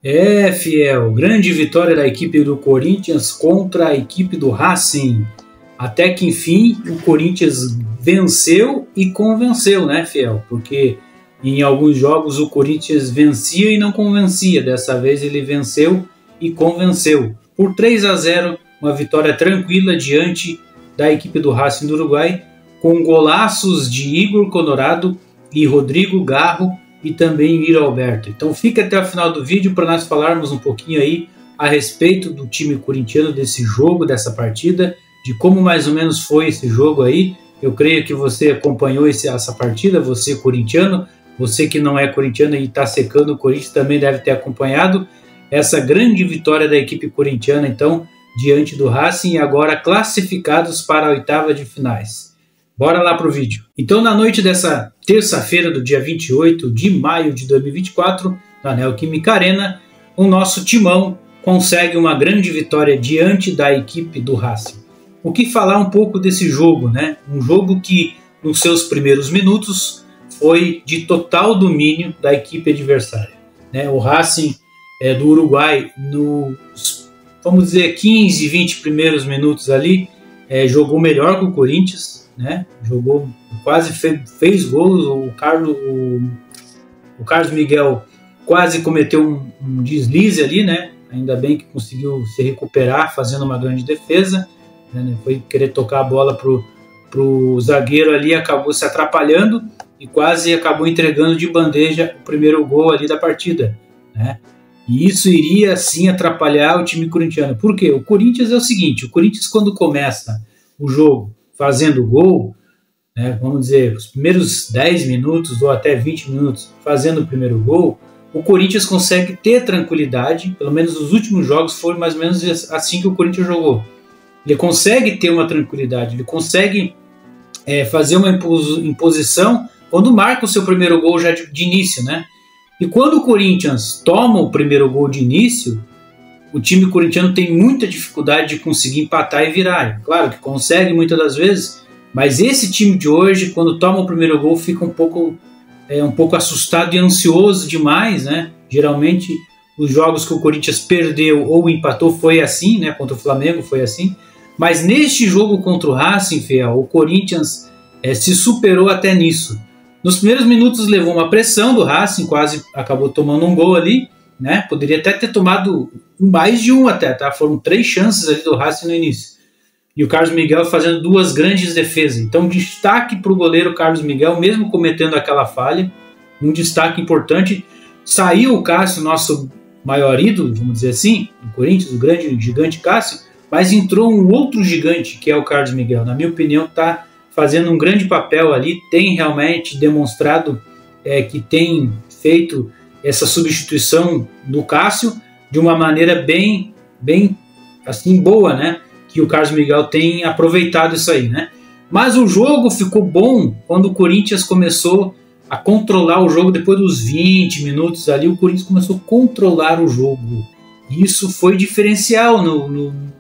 É, fiel, grande vitória da equipe do Corinthians contra a equipe do Racing. Até que enfim o Corinthians venceu e convenceu, né, fiel? Porque em alguns jogos o Corinthians vencia e não convencia. Dessa vez ele venceu e convenceu. Por 3-0, uma vitória tranquila diante da equipe do Racing do Uruguai, com golaços de Igor Conorado e Rodrigo Garro e também Yuri Alberto. Então fica até o final do vídeo para nós falarmos um pouquinho aí a respeito do time corintiano, desse jogo, dessa partida, de como mais ou menos foi esse jogo aí. Eu creio que você acompanhou essa partida, você corintiano, você que não é corintiano e está secando o Corinthians também deve ter acompanhado essa grande vitória da equipe corintiana, então, diante do Racing, e agora classificados para a oitava de finais. Bora lá pro vídeo. Então, na noite dessa terça-feira do dia 28 de maio de 2024, na Neoquímica Arena, o nosso timão consegue uma grande vitória diante da equipe do Racing. O que falar um pouco desse jogo, né? Um jogo que, nos seus primeiros minutos, foi de total domínio da equipe adversária, né? O Racing do Uruguai, nos, vamos dizer, 15, 20 primeiros minutos ali, jogou melhor que o Corinthians, né? Jogou, quase fez gols. O Carlos Miguel quase cometeu um deslize ali, né? Ainda bem que conseguiu se recuperar fazendo uma grande defesa, né? Foi querer tocar a bola pro zagueiro ali, acabou se atrapalhando e quase acabou entregando de bandeja o primeiro gol ali da partida, né? E isso iria sim atrapalhar o time corintiano. Por quê? O Corinthians é o seguinte: o Corinthians, quando começa o jogo fazendo gol, né, vamos dizer, os primeiros 10 minutos ou até 20 minutos fazendo o primeiro gol, o Corinthians consegue ter tranquilidade. Pelo menos nos últimos jogos foi mais ou menos assim que o Corinthians jogou. Ele consegue ter uma tranquilidade, ele consegue fazer uma imposição quando marca o seu primeiro gol já de início, né? E quando o Corinthians toma o primeiro gol de início, o time corintiano tem muita dificuldade de conseguir empatar e virar. Claro que consegue muitas das vezes, mas esse time de hoje, quando toma o primeiro gol, fica um pouco assustado e ansioso demais, né? Geralmente, os jogos que o Corinthians perdeu ou empatou foi assim, né? Contra o Flamengo foi assim. Mas neste jogo contra o Racing, fiel, o Corinthians se superou até nisso. Nos primeiros minutos levou uma pressão do Racing, quase acabou tomando um gol ali, né? Poderia até ter tomado mais de um até, tá? Foram 3 chances ali do Racing no início. E o Carlos Miguel fazendo 2 grandes defesas. Então, destaque para o goleiro Carlos Miguel, mesmo cometendo aquela falha, um destaque importante. Saiu o Cássio, nosso maior ídolo, vamos dizer assim, do Corinthians, o grande gigante Cássio, mas entrou um outro gigante, que é o Carlos Miguel. Na minha opinião, está fazendo um grande papel ali, tem realmente demonstrado que tem feito essa substituição do Cássio de uma maneira bem assim boa, né? Que o Carlos Miguel tem aproveitado isso aí, né? Mas o jogo ficou bom quando o Corinthians começou a controlar o jogo. Depois dos 20 minutos ali, o Corinthians começou a controlar o jogo. Isso foi diferencial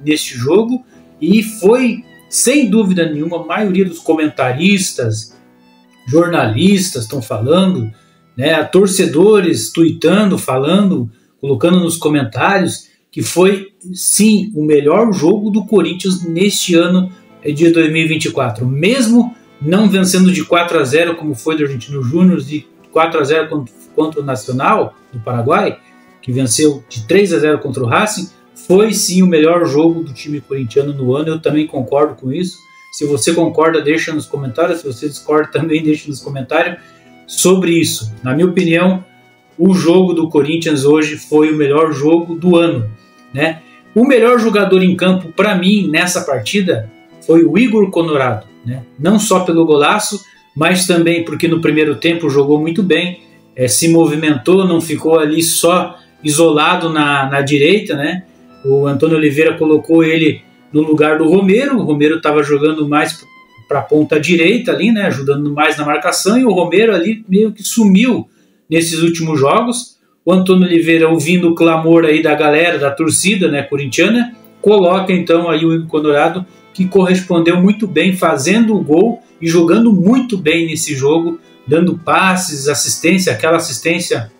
neste jogo e foi, sem dúvida nenhuma, a maioria dos comentaristas, jornalistas estão falando, né, torcedores tuitando, falando, colocando nos comentários que foi, sim, o melhor jogo do Corinthians neste ano de 2024. Mesmo não vencendo de 4-0, como foi do Argentino Júnior, e 4-0 contra o Nacional do Paraguai, que venceu de 3-0 contra o Racing, foi sim o melhor jogo do time corintiano no ano. Eu também concordo com isso. Se você concorda, deixa nos comentários. Se você discorda, também deixa nos comentários sobre isso. Na minha opinião, o jogo do Corinthians hoje foi o melhor jogo do ano, né? O melhor jogador em campo para mim nessa partida foi o Igor Conorado, né? Não só pelo golaço, mas também porque no primeiro tempo jogou muito bem, se movimentou, não ficou ali só isolado na direita, né? O Antônio Oliveira colocou ele no lugar do Romero. O Romero estava jogando mais para a ponta direita ali, né? Ajudando mais na marcação, e o Romero ali meio que sumiu nesses últimos jogos. O Antônio Oliveira, ouvindo o clamor aí da galera, da torcida, né, corintiana, coloca então aí o Igor Conorado, que correspondeu muito bem, fazendo o gol e jogando muito bem nesse jogo, dando passes, assistência, aquela assistência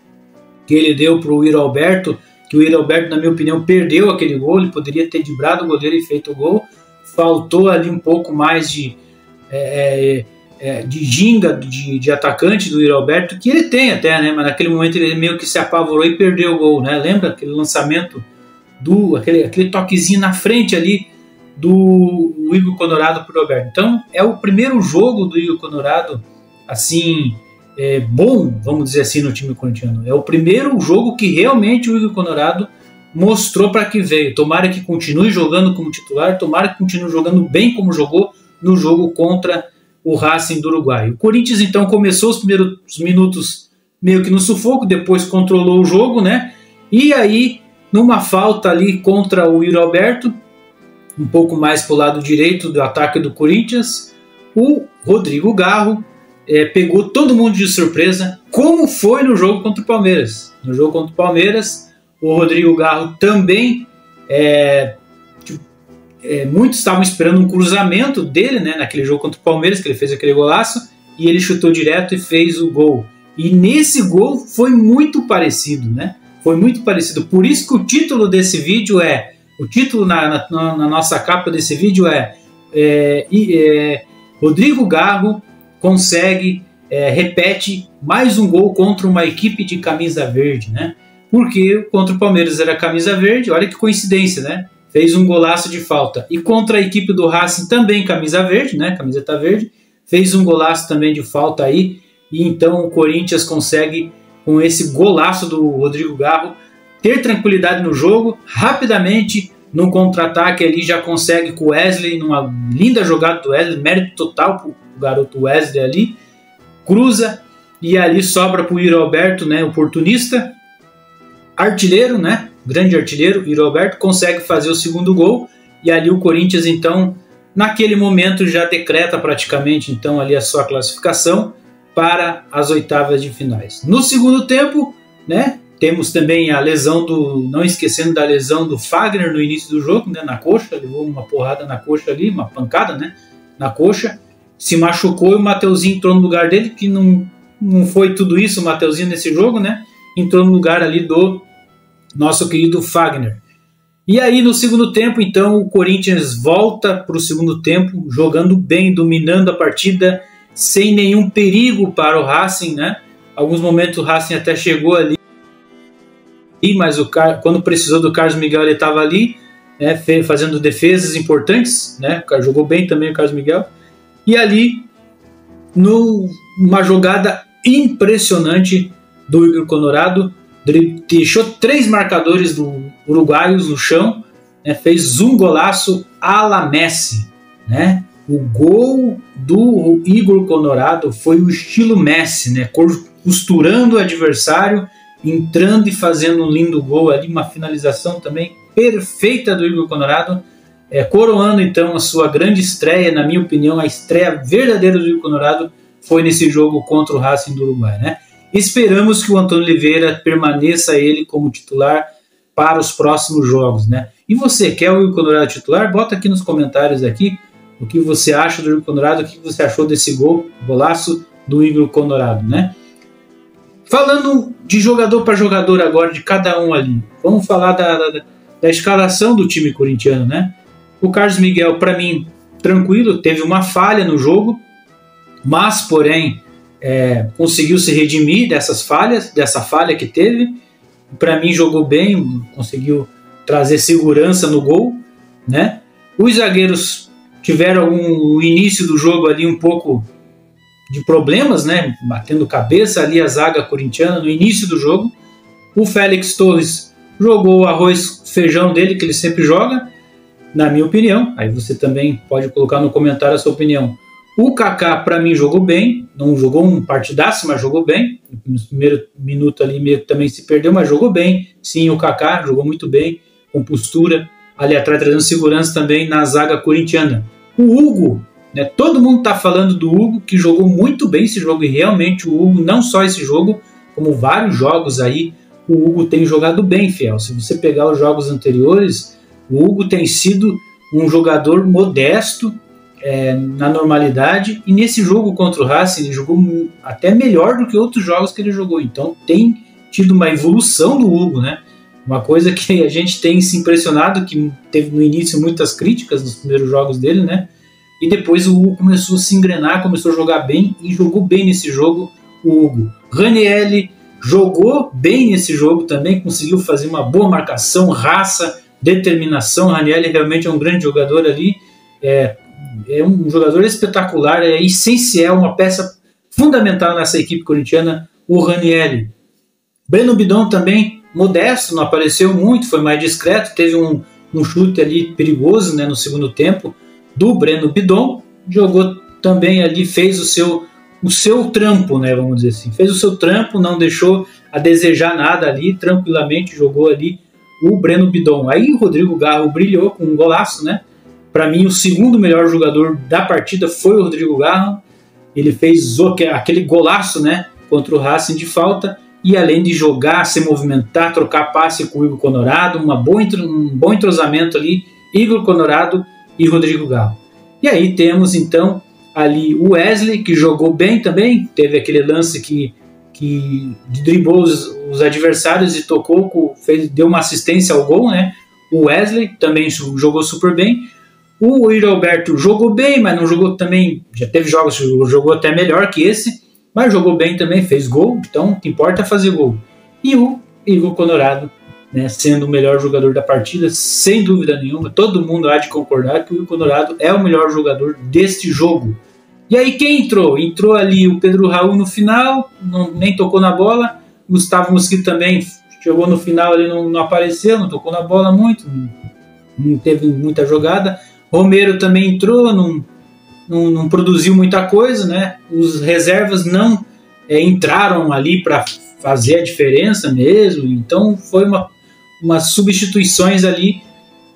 que ele deu para o Yuri Alberto, que o Yuri Alberto, na minha opinião, perdeu aquele gol. Ele poderia ter driblado o goleiro e feito o gol. Faltou ali um pouco mais de ginga de atacante do Yuri Alberto, que ele tem até, né? Mas naquele momento ele meio que se apavorou e perdeu o gol, né? Lembra aquele lançamento, aquele toquezinho na frente ali do Igor Conorado para o Roberto. Então é o primeiro jogo do Igor Conorado assim, bom, vamos dizer assim, no time corintiano. É o primeiro jogo que realmente o Igor Conorado mostrou para que veio. Tomara que continue jogando como titular, tomara que continue jogando bem como jogou no jogo contra o Racing do Uruguai. O Corinthians então começou os primeiros minutos meio que no sufoco, depois controlou o jogo, né? E aí, numa falta ali contra o Yuri Alberto, um pouco mais para o lado direito do ataque do Corinthians, o Rodrigo Garro pegou todo mundo de surpresa, como foi no jogo contra o Palmeiras. No jogo contra o Palmeiras, o Rodrigo Garro também, muitos estavam esperando um cruzamento dele, né, naquele jogo contra o Palmeiras, que ele fez aquele golaço, e ele chutou direto e fez o gol. E nesse gol foi muito parecido, né? Foi muito parecido. Por isso que o título desse vídeo o título na nossa capa desse vídeo Rodrigo Garro repete mais um gol contra uma equipe de camisa verde, né? Porque contra o Palmeiras era camisa verde, olha que coincidência, né? Fez um golaço de falta. E contra a equipe do Racing também camisa verde, né? Camiseta verde, fez um golaço também de falta aí. E então o Corinthians consegue, com esse golaço do Rodrigo Garro, ter tranquilidade no jogo, rapidamente no contra-ataque ali já consegue com o Wesley, numa linda jogada do Wesley, mérito total pro garoto Wesley ali, cruza e ali sobra pro Yuri Alberto, né, oportunista, artilheiro, né, grande artilheiro, Yuri Alberto consegue fazer o segundo gol e ali o Corinthians então, naquele momento já decreta praticamente então ali a sua classificação para as oitavas de finais. No segundo tempo, né, temos também a lesão não esquecendo da lesão do Fagner no início do jogo, né, na coxa, levou uma porrada na coxa ali, uma pancada, né, na coxa, se machucou e o Mateuzinho entrou no lugar dele, que não foi tudo isso, o Mateuzinho nesse jogo, né, entrou no lugar ali do nosso querido Fagner. E aí no segundo tempo, então, o Corinthians volta para o segundo tempo, jogando bem, dominando a partida, sem nenhum perigo para o Racing, né, alguns momentos o Racing até chegou ali, mas quando precisou do Carlos Miguel ele estava ali, né, fazendo defesas importantes, né, jogou bem também o Carlos Miguel, e ali numa jogada impressionante do Igor Conorado, deixou 3 marcadores uruguaios no chão, né, fez um golaço à la Messi, né, o gol do Igor Conorado foi o estilo Messi, né, costurando o adversário, entrando e fazendo um lindo gol ali, uma finalização também perfeita do Igor Conorado, coroando então a sua grande estreia, na minha opinião, a estreia verdadeira do Igor Conorado foi nesse jogo contra o Racing do Uruguai, né? Esperamos que o Antônio Oliveira permaneça ele como titular para os próximos jogos, né? E você, quer o Igor Conorado titular? Bota aqui nos comentários aqui o que você acha do Igor Conorado, o que você achou desse golaço do Igor Conorado, né? Falando de jogador para jogador agora, de cada um ali, vamos falar da escalação do time corintiano, né? O Carlos Miguel, para mim, tranquilo, teve uma falha no jogo, mas, porém, conseguiu se redimir dessa falha que teve. Para mim, jogou bem, conseguiu trazer segurança no gol, né? Os zagueiros tiveram o início do jogo ali um pouco de problemas, né, batendo cabeça ali a zaga corintiana no início do jogo. O Félix Torres jogou o arroz feijão dele, que ele sempre joga, na minha opinião. Aí você também pode colocar no comentário a sua opinião. O Kaká, para mim, jogou bem, não jogou um partidaço, mas jogou bem. No primeiro minuto ali meio também se perdeu, mas jogou bem. Sim, o Kaká jogou muito bem, com postura, ali atrás trazendo segurança também na zaga corintiana. O Hugo, né, todo mundo está falando do Hugo, que jogou muito bem esse jogo, e realmente o Hugo, não só esse jogo, como vários jogos aí, o Hugo tem jogado bem, fiel. Se você pegar os jogos anteriores, o Hugo tem sido um jogador modesto, na normalidade, e nesse jogo contra o Racing ele jogou até melhor do que outros jogos que ele jogou, então tem tido uma evolução do Hugo, né? Uma coisa que a gente tem se impressionado, que teve no início muitas críticas nos primeiros jogos dele, né? E depois o Hugo começou a se engrenar, começou a jogar bem e jogou bem nesse jogo o Hugo. Ranieri jogou bem nesse jogo também, conseguiu fazer uma boa marcação, raça, determinação. Ranieri realmente é um grande jogador ali, é um jogador espetacular, é essencial, uma peça fundamental nessa equipe corintiana, o Ranieri. Breno Bidon também, modesto, não apareceu muito, foi mais discreto, teve um chute ali perigoso, né, no segundo tempo do Breno Bidon, jogou também ali, fez o seu trampo, né, vamos dizer assim, fez o seu trampo, não deixou a desejar nada ali, tranquilamente jogou ali o Breno Bidon. Aí o Rodrigo Garro brilhou com um golaço, né? Para mim, o segundo melhor jogador da partida foi o Rodrigo Garro. Ele fez aquele golaço, né, contra o Racing de falta, e além de jogar, se movimentar, trocar passe com o Igor Conorado, um bom entrosamento ali, Igor Conorado e Rodrigo Garro. E aí temos então ali o Wesley, que jogou bem também, teve aquele lance que driblou os adversários e tocou, deu uma assistência ao gol, né? O Wesley também jogou super bem. O Yuri Alberto jogou bem, mas não jogou também, já teve jogos que jogou até melhor que esse, mas jogou bem também, fez gol, então o que importa é fazer gol. E o Igor Conorado, né, sendo o melhor jogador da partida, sem dúvida nenhuma, todo mundo há de concordar que o Igor Conorado é o melhor jogador deste jogo. E aí quem entrou? Entrou ali o Pedro Raul no final, nem tocou na bola. Gustavo Mosquito também chegou no final ali, não apareceu, não tocou na bola muito, não teve muita jogada. Romero também entrou, não produziu muita coisa, né? Os reservas não entraram ali para fazer a diferença mesmo, então foi umas substituições ali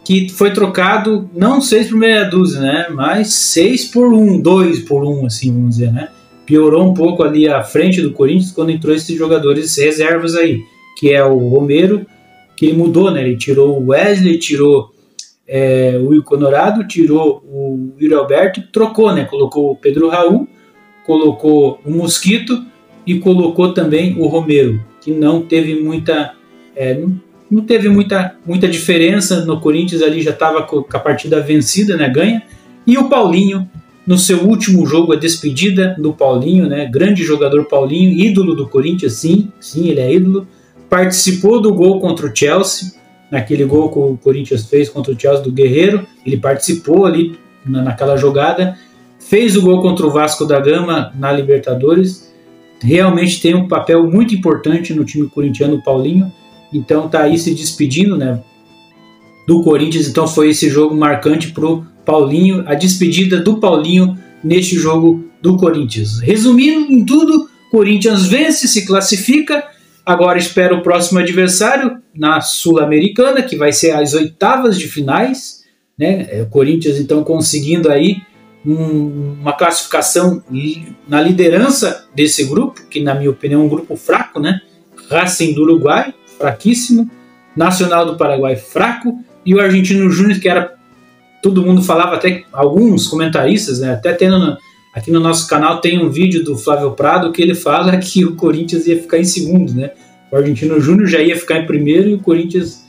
que foi trocado, não 6 por meia dúzia, né? Mas 6 por 1, 2 por 1, assim, vamos dizer, né? Piorou um pouco ali a frente do Corinthians quando entrou esses jogadores reservas aí, que é o Romero, que ele mudou, né? Ele tirou o Wesley, tirou o Igor Conorado, tirou o Yuri Alberto, trocou, né? Colocou o Pedro Raul, colocou o Mosquito e colocou também o Romero, que não teve muita muita diferença no Corinthians, ali já estava com a partida vencida, né, ganha. E o Paulinho, no seu último jogo, a despedida do Paulinho, né, grande jogador Paulinho, ídolo do Corinthians, sim, ele é ídolo. Participou do gol contra o Chelsea, naquele gol que o Corinthians fez contra o Chelsea do Guerreiro, ele participou ali naquela jogada, fez o gol contra o Vasco da Gama na Libertadores, realmente tem um papel muito importante no time corintiano, o Paulinho. Então tá aí se despedindo, né, do Corinthians. Então foi esse jogo marcante pro Paulinho, a despedida do Paulinho neste jogo do Corinthians. Resumindo em tudo, Corinthians vence, se classifica. Agora espera o próximo adversário na Sul-Americana, que vai ser as oitavas de finais, né? O Corinthians então conseguindo aí uma classificação na liderança desse grupo, que na minha opinião é um grupo fraco, né? Racing do Uruguai, fraquíssimo, Nacional do Paraguai, fraco, e o Argentino Júnior, que era, todo mundo falava, até alguns comentaristas, né, até tendo aqui no nosso canal tem um vídeo do Flávio Prado que ele fala que o Corinthians ia ficar em segundo, né? O Argentino Júnior já ia ficar em primeiro e o Corinthians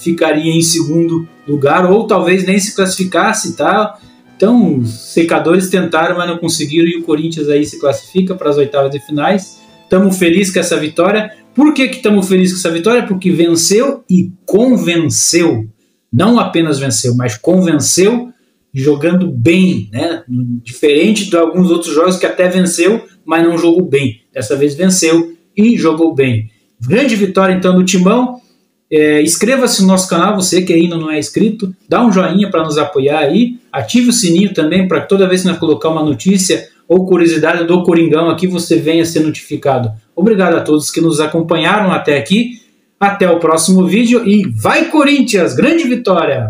ficaria em segundo lugar, ou talvez nem se classificasse, tá? Então os secadores tentaram, mas não conseguiram, e o Corinthians aí se classifica para as oitavas de finais. Estamos felizes com essa vitória. Por que estamos felizes com essa vitória? Porque venceu e convenceu. Não apenas venceu, mas convenceu jogando bem, né? Diferente de alguns outros jogos que até venceu, mas não jogou bem. Dessa vez venceu e jogou bem. Grande vitória então do Timão. Inscreva-se no nosso canal, você que ainda não é inscrito, dá um joinha para nos apoiar aí, ative o sininho também para que toda vez que nós colocar uma notícia ou curiosidade do Coringão aqui, você venha ser notificado. Obrigado a todos que nos acompanharam até aqui. Até o próximo vídeo e vai Corinthians! Grande vitória!